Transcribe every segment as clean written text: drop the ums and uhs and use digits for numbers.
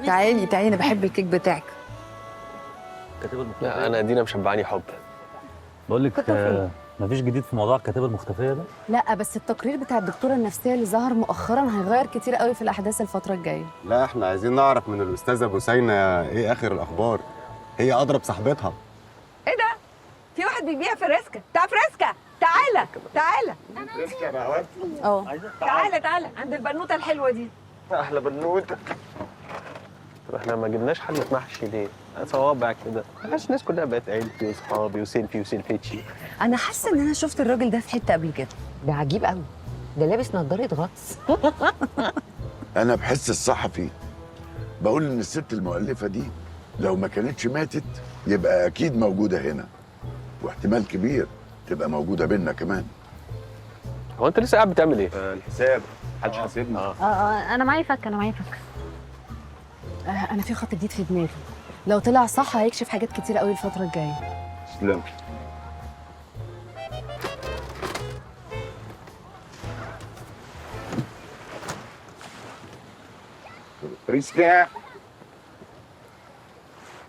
تعالي تعالي، انا بحب الكيك بتاعك. الكاتبه المختفيه. لا انا دينا مشبعاني حب. بقول لك مفيش جديد في موضوع الكاتبه المختفيه ده؟ لا بس التقرير بتاع الدكتوره النفسيه اللي ظهر مؤخرا هيغير كتير قوي في الاحداث الفتره الجايه. لا احنا عايزين نعرف من الاستاذه بوسينه ايه اخر الاخبار. هي اضرب صاحبتها. ايه ده؟ في واحد بيبيع فريسكا، بتاع فريسكا، تعالى تعالى اه تعالى تعالى عند البنوته الحلوه دي. احلى بنوته. طب احنا ما جبناش حله محشي ليه؟ صوابع كده. عشان الناس كلها بقت عيلتي واصحابي وسيلفي وسيلفتشي. انا حاسه ان انا شفت الراجل ده في حته قبل كده. ده عجيب قوي، ده لابس نضاره غطس. أنا بحس الصحفي بقول إن الست المؤلفة دي لو ما كانتش ماتت يبقى أكيد موجودة هنا، واحتمال كبير تبقى موجودة بينا كمان. هو انت لسه قاعد بتعمل ايه؟ الحساب محدش حاسبنا. انا معايا فك، انا معايا فك. انا في خط جديد في دماغي، لو طلع صح هيكشف حاجات كتير قوي الفتره الجايه. تسلم. ريسكا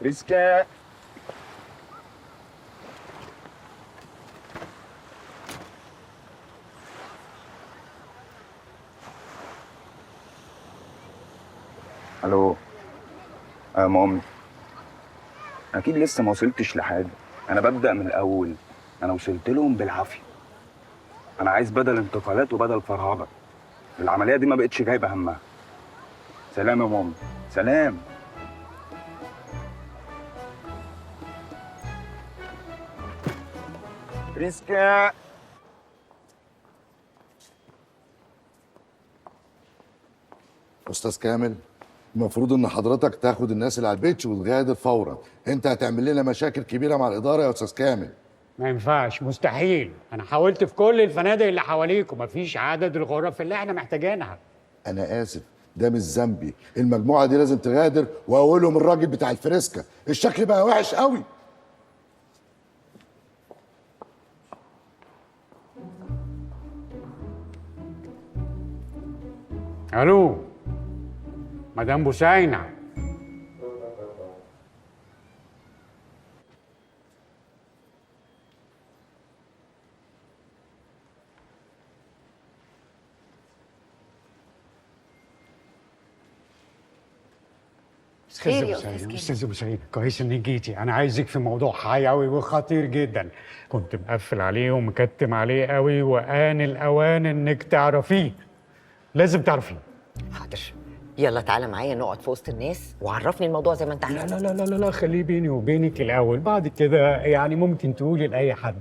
ريسكا. الو يا مامي، اكيد لسه ما وصلتش لحاجه. انا ببدا من الاول، انا وصلت لهم بالعافيه. انا عايز بدل انتقالات وبدل فرهضه. العمليه دي ما بقتش جايبه همها. سلام يا مامي، سلام. ريسكا. أستاذ كامل، المفروض إن حضرتك تاخد الناس اللي على البيتش وتغادر فورا. أنت هتعمل لنا مشاكل كبيرة مع الإدارة يا أستاذ كامل. ما ينفعش، مستحيل. انا حاولت في كل الفنادق اللي حواليك ومفيش عدد الغرف اللي احنا محتاجينها. أنا آسف، ده مش ذنبي. المجموعة دي لازم تغادر، وأولهم الراجل بتاع الفريسكا. الشكل بقى وحش قوي. الو مدام بوسينة. خير يا أستاذة أستاذ كامل. أستاذة بوسينة، كويس إنك جيتي. أنا عايزك في موضوع حيوي وخطير جدا. كنت مقفل عليه ومكتم عليه قوي، وآن الأوان إنك تعرفيه. لازم تعرفيه. حاضر، يلا تعالى معايا نقعد في وسط الناس وعرفني الموضوع زي ما انت لا عايز. لا لا لا لا، خليه بيني وبينك الأول، بعد كده يعني ممكن تقولي لأي حد.